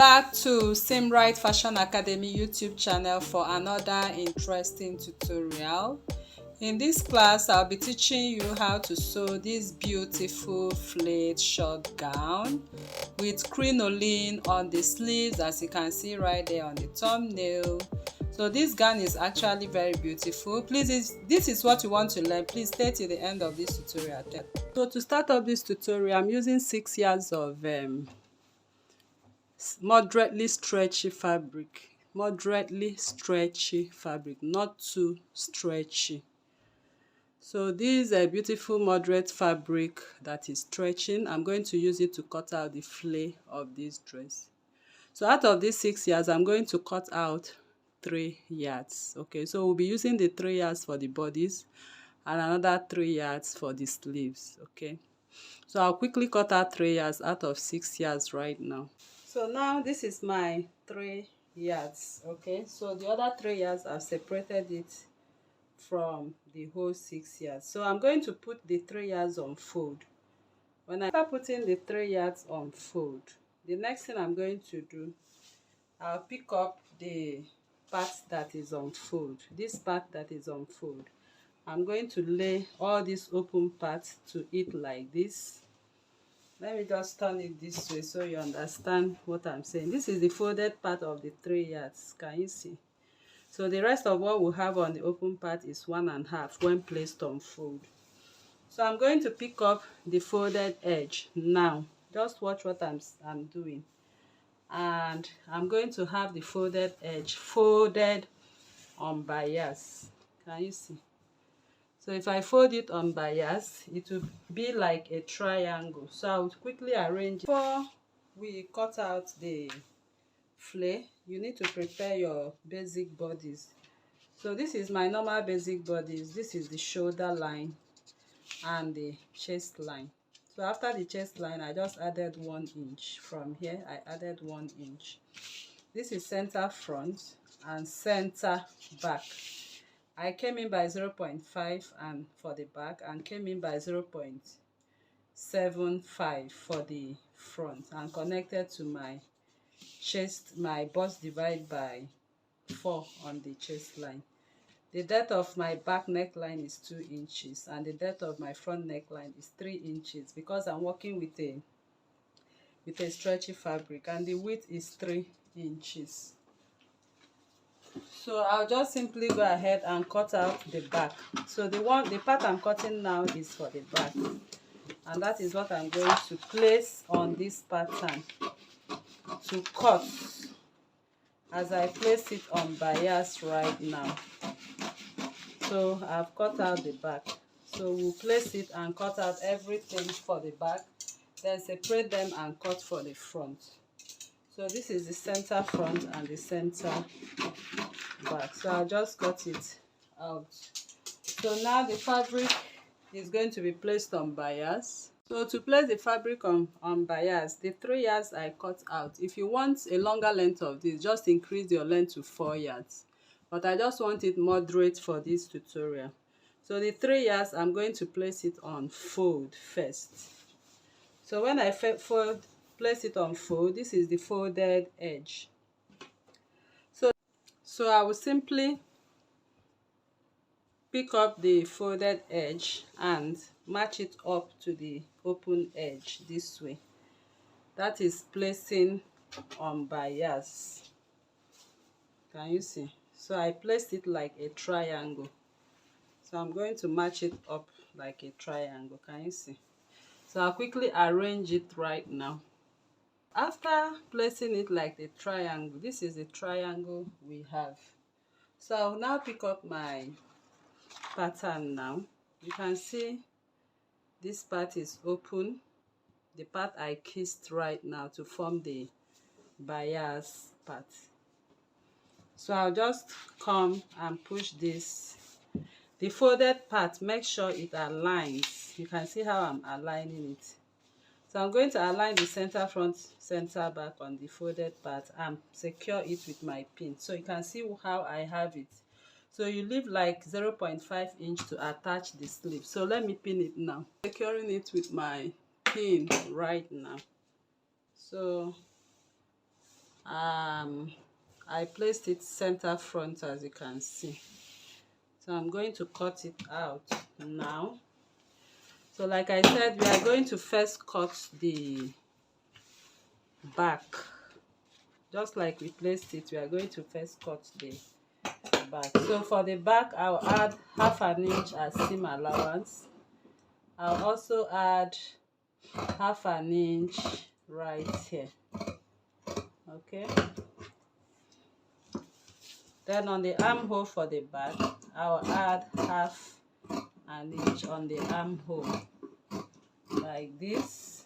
back to Simright Fashion Academy YouTube channel for another interesting tutorial. In this class, I'll be teaching you how to sew this beautiful flared short gown with crinoline on the sleeves, as you can see right there on the thumbnail. So this gown is actually very beautiful. Please, this is what you want to learn. Please stay till the end of this tutorial. So to start off this tutorial, I'm using 6 yards of moderately stretchy fabric, not too stretchy. So this is a beautiful moderate fabric that is stretching. I'm going to use it to cut out the flare of this dress. So out of these 6 yards, I'm going to cut out 3 yards. Okay, so we'll be using the 3 yards for the bodice and another 3 yards for the sleeves. Okay, so I'll quickly cut out 3 yards out of 6 yards right now. So now this is my 3 yards. Okay, so the other 3 yards, I've separated it from the whole 6 yards. So I'm going to put the 3 yards on fold. When I start putting the 3 yards on fold, the next thing I'm going to do, I'll pick up the part that is on fold. This part that is on fold, I'm going to lay all these open parts to it like this. Let me just turn it this way so you understand what I'm saying. This is the folded part of the 3 yards. Can you see? So the rest of what we have on the open part is 1.5 when placed on fold. So I'm going to pick up the folded edge now. Just watch what I'm doing. And I'm going to have the folded edge folded on bias. Can you see? So if I fold it on bias, it will be like a triangle. So I would quickly arrange it. Before we cut out the flare, you need to prepare your basic bodies. So this is my normal basic bodies. This is the shoulder line and the chest line. So after the chest line, I just added 1 inch. From here, I added 1 inch. This is center front and center back. I came in by 0.5 and for the back, and came in by 0.75 for the front, and connected to my chest, my bust divide by 4 on the chest line. The depth of my back neckline is 2 inches and the depth of my front neckline is 3 inches because I'm working with a stretchy fabric, and the width is 3 inches. So I'll just simply go ahead and cut out the back. So the part I'm cutting now is for the back, and that is what I'm going to place on this pattern to cut as I place it on bias right now. So I've cut out the back. So we'll place it and cut out everything for the back, then separate them and cut for the front. So this is the center front and the center back. So I'll just cut it out. So now the fabric is going to be placed on bias. So to place the fabric on bias, the 3 yards I cut out, if you want a longer length of this, just increase your length to 4 yards. But I just want it moderate for this tutorial. So the 3 yards, I'm going to place it on fold first. So when I place it on fold, this is the folded edge. So I will simply pick up the folded edge and match it up to the open edge this way. That is placing on bias. Can you see? So I placed it like a triangle. So I'm going to match it up like a triangle. Can you see? So I'll quickly arrange it right now. After placing it like a triangle, this is the triangle we have. So I'll now pick up my pattern now. You can see this part is open, the part I kissed right now to form the bias part. So I'll just come and push this. The folded part, make sure it aligns. You can see how I'm aligning it. So I'm going to align the center front, center back on the folded part and secure it with my pin. So you can see how I have it. So you leave like 0.5 inch to attach the sleeve. So let me pin it now. Securing it with my pin right now. So I placed it center front, as you can see. So I'm going to cut it out now. So like I said, we are going to first cut the back. Just like we placed it, we are going to first cut the back. So for the back, I'll add half an inch as seam allowance. I'll also add half an inch right here. Okay. Then on the armhole for the back, I'll add half an inch on the armhole, like this.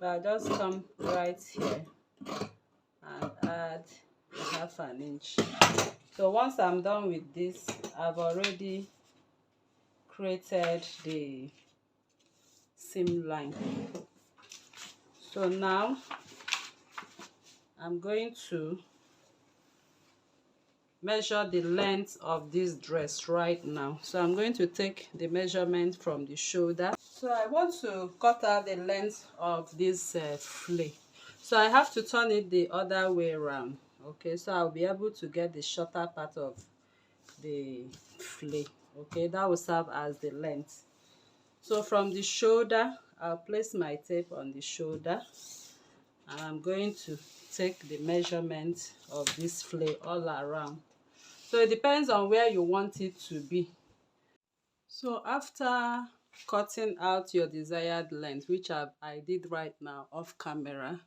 I'll just come right here and add half an inch. So once I'm done with this, I've already created the seam line. So now I'm going to measure the length of this dress right now. So I'm going to take the measurement from the shoulder. So I want to cut out the length of this flay. So I have to turn it the other way around. Okay, so I'll be able to get the shorter part of the flay. Okay, that will serve as the length. So from the shoulder, I'll place my tape on the shoulder, and I'm going to take the measurement of this flay all around. So it depends on where you want it to be. So after cutting out your desired length, which I did right now off camera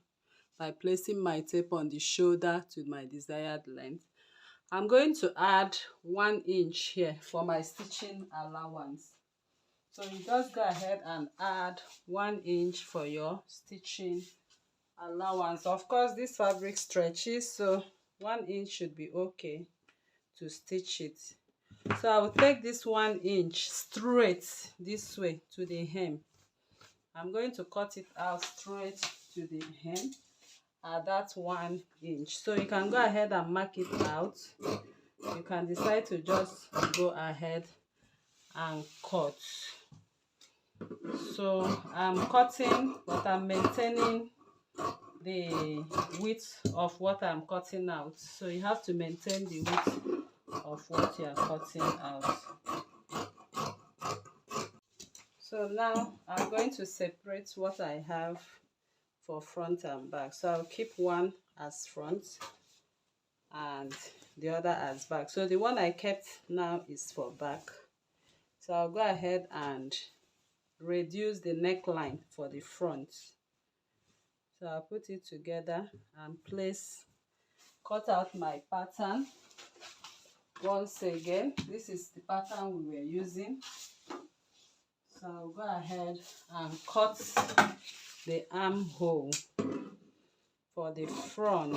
by placing my tape on the shoulder to my desired length, I'm going to add 1 inch here for my stitching allowance. So you just go ahead and add 1 inch for your stitching allowance. Of course, this fabric stretches, so 1 inch should be okay to stitch it. So I will take this 1 inch straight this way to the hem. I'm going to cut it out straight to the hem at that 1 inch. So you can go ahead and mark it out. You can decide to just go ahead and cut. So I'm cutting, but I'm maintaining the width of what I'm cutting out. So you have to maintain the width of what you are cutting out. So now I'm going to separate what I have for front and back. So I'll keep one as front and the other as back. So the one I kept now is for back. So I'll go ahead and reduce the neckline for the front. So I'll put it together and cut out my pattern. Once again, this is the pattern we were using. So I'll go ahead and cut the armhole for the front.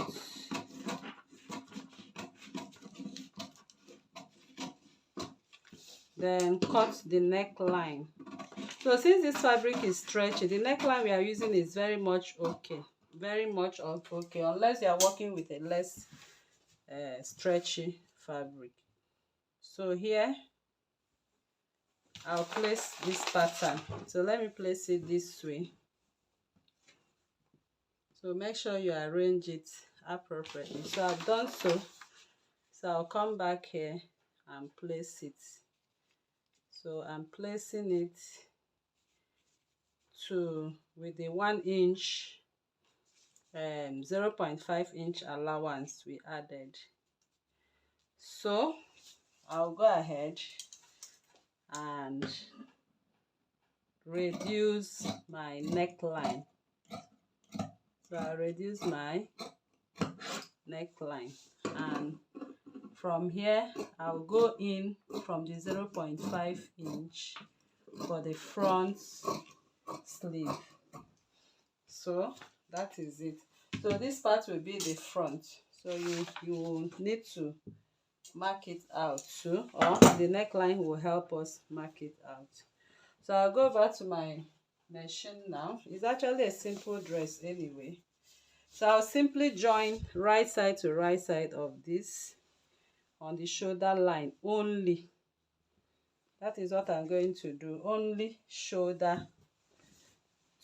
Then cut the neckline. So since this fabric is stretchy, the neckline we are using is very much okay. Very much okay, unless you are working with a less stretchy fabric. So here I'll place this pattern. So let me place it this way. So make sure you arrange it appropriately. So I've done so. So I'll come back here and place it. So I'm placing it with the 1 inch 0.5 inch allowance we added. So I'll go ahead and reduce my neckline. So I'll reduce my neckline, and from here I'll go in from the 0.5 inch for the front sleeve. So that is it. So this part will be the front. So you will need to mark it out too, or the neckline will help us mark it out. So I'll go back to my machine now. It's actually a simple dress anyway. So I'll simply join right side to right side of this on the shoulder line only. That is what I'm going to do, only shoulder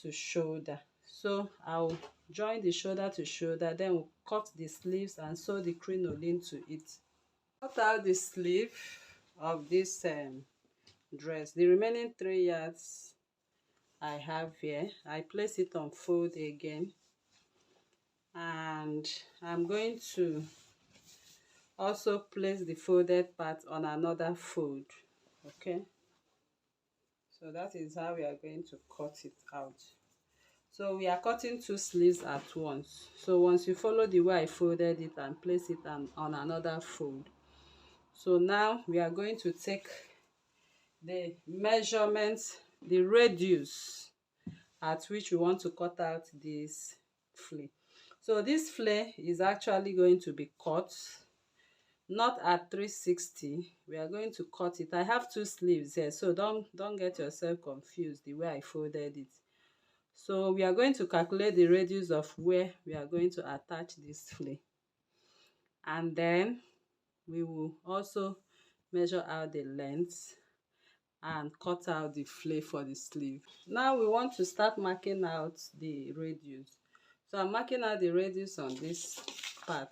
to shoulder. So I'll join the shoulder to shoulder, then we'll cut the sleeves and sew the crinoline to it. Cut out the sleeve of this dress. The remaining 3 yards I have here, I place it on fold again, and I'm going to also place the folded part on another fold. Okay, so that is how we are going to cut it out. So we are cutting 2 sleeves at once. So once you follow the way I folded it and place it on another fold. So now we are going to take the measurements, the radius at which we want to cut out this flare. So this flare is actually going to be cut not at 360. We are going to cut it. I have 2 sleeves here, so don't get yourself confused the way I folded it. So we are going to calculate the radius of where we are going to attach this flare, and then we will also measure out the length and cut out the flare for the sleeve. Now we want to start marking out the radius. So I'm marking out the radius on this part.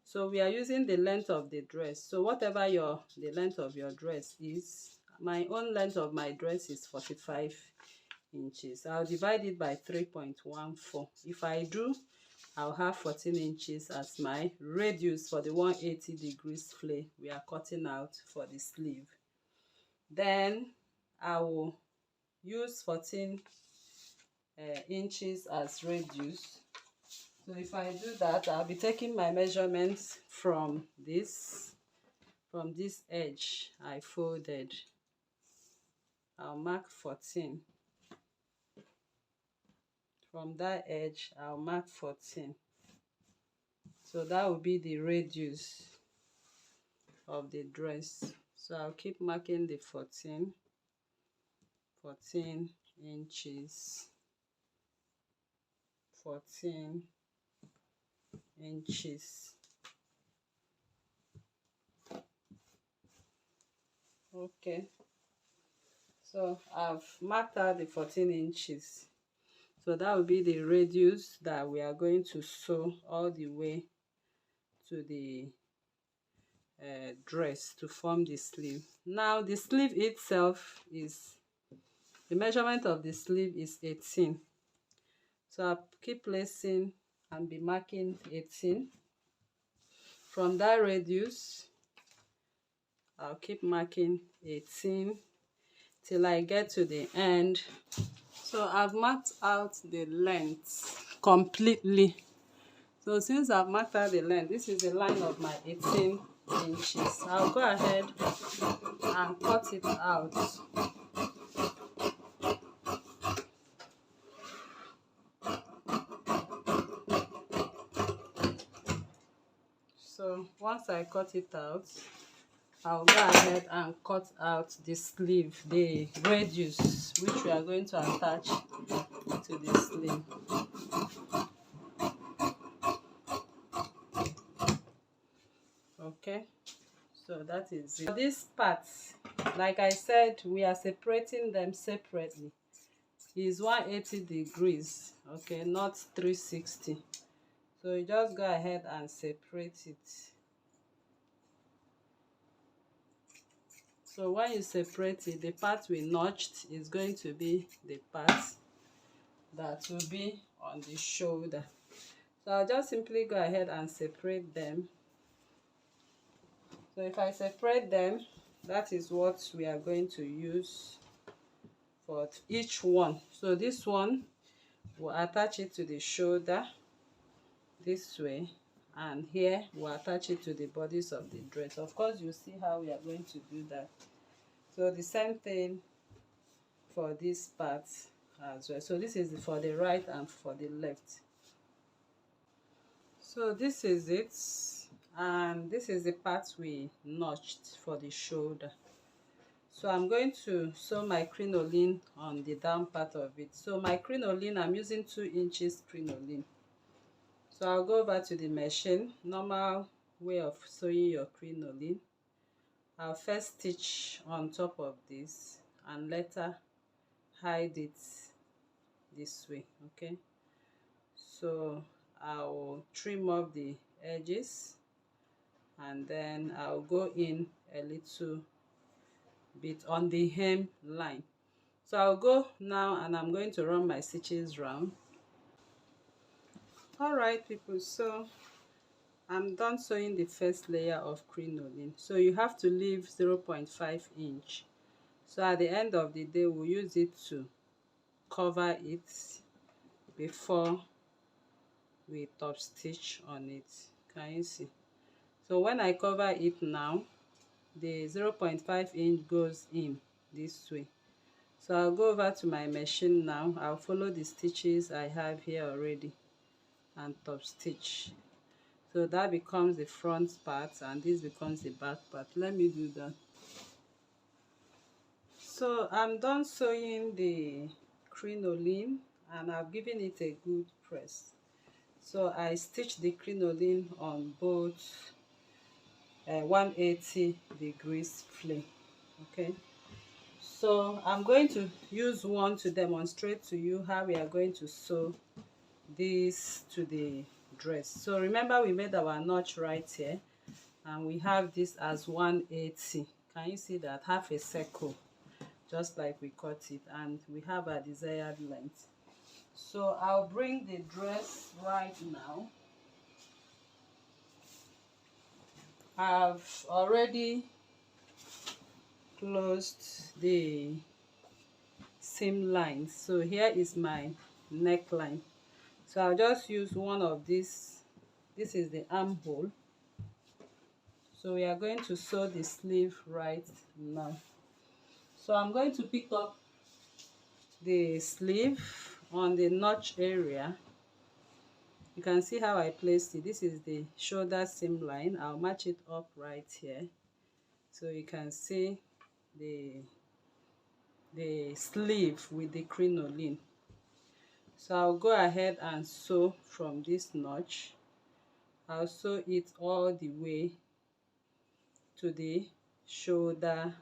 So we are using the length of the dress. So whatever the length of your dress is, my own length of my dress is 45 inches. I'll divide it by 3.14. If I do, I'll have 14 inches as my radius for the 180 degrees flare we are cutting out for the sleeve. Then I will use 14 inches as radius. So if I do that, I'll be taking my measurements from this edge I folded. I'll mark 14. From that edge, I'll mark 14. So that will be the radius of the dress. So I'll keep marking the 14 inches, 14 inches. Okay, so I've marked out the 14 inches. So that will be the radius that we are going to sew all the way to the dress to form the sleeve. Now the sleeve itself is, the measurement of the sleeve is 18. So I'll keep placing and be marking 18. From that radius, I'll keep marking 18 till I get to the end. So I've marked out the length completely. So since I've marked out the length, this is the line of my 18 inches. I'll go ahead and cut it out. So once I cut it out, I'll go ahead and cut out the sleeve, the radius which we are going to attach to the sleeve. Okay, so that is it. For this part, like I said, we are separating them separately. Is 180 degrees, okay, not 360. So you just go ahead and separate it. So when you separate it, the part we notched is going to be the part that will be on the shoulder. So I'll just simply go ahead and separate them. So if I separate them, that is what we are going to use for each one. So this one, we'll attach it to the shoulder this way, and here we'll attach it to the bodice of the dress. Of course, you'll see how we are going to do that. So the same thing for this part as well. So this is for the right and for the left. So this is it, and this is the part we notched for the shoulder. So I'm going to sew my crinoline on the down part of it. So my crinoline, I'm using 2 inches crinoline. So I'll go over to the machine, normal way of sewing your crinoline. I'll first stitch on top of this and later hide it this way. Okay, So I'll trim off the edges, and then I'll go in a little bit on the hem line. So I'll go now and I'm going to run my stitches round. All right people, so I'm done sewing the first layer of crinoline. So you have to leave 0.5 inch. So at the end of the day, we'll use it to cover it before we top stitch on it. Can you see? So when I cover it now, the 0.5 inch goes in this way. So I'll go over to my machine now. I'll follow the stitches I have here already and top stitch. So that becomes the front part and this becomes the back part. Let me do that. So I'm done sewing the crinoline and I've given it a good press. So I stitched the crinoline on both 180 degrees flay. Okay, so I'm going to use one to demonstrate to you how we are going to sew this to the dress. So remember, we made our notch right here and we have this as 180. Can you see that? Half a circle, just like we cut it, and we have our desired length. So I'll bring the dress right now. I've already closed the seam lines. So here is my neckline. So I'll just use one of these. This is the armhole. So we are going to sew the sleeve right now. So I'm going to pick up the sleeve on the notch area. You can see how I placed it. This is the shoulder seam line. I'll match it up right here. So you can see the sleeve with the crinoline. So I'll go ahead and sew from this notch. I'll sew it all the way to the shoulder,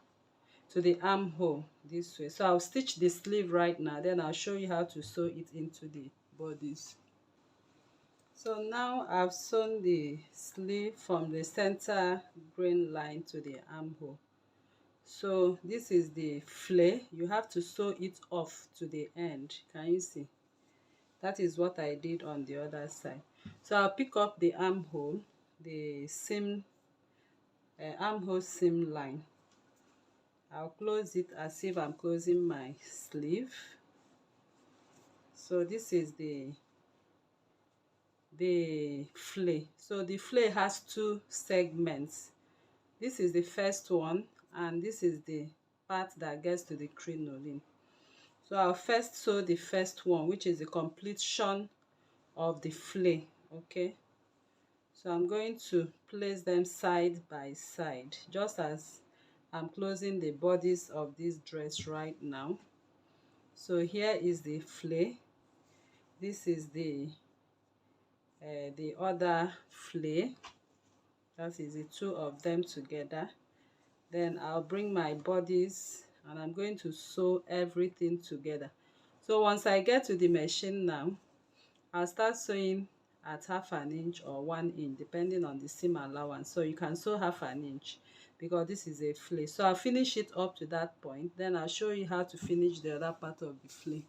to the armhole this way. So I'll stitch the sleeve right now, then I'll show you how to sew it into the bodice. So now I've sewn the sleeve from the center grain line to the armhole. So this is the flay. You have to sew it off to the end. Can you see? That is what I did on the other side. So I'll pick up the armhole, the seam, armhole seam line. I'll close it as if I'm closing my sleeve. So this is the flay. So the flay has two segments. This is the first one and this is the part that gets to the crinoline. So I'll first sew the first one, which is the completion of the flay. Okay, so I'm going to place them side by side, just as I'm closing the bodice of this dress right now. So here is the flay. This is the other flay. That is the two of them together. Then I'll bring my bodice and I'm going to sew everything together. So once I get to the machine now, I'll start sewing at 1/2 inch or 1 inch depending on the seam allowance. So you can sew 1/2 inch because this is a flay. So I'll finish it up to that point, then I'll show you how to finish the other part of the flay.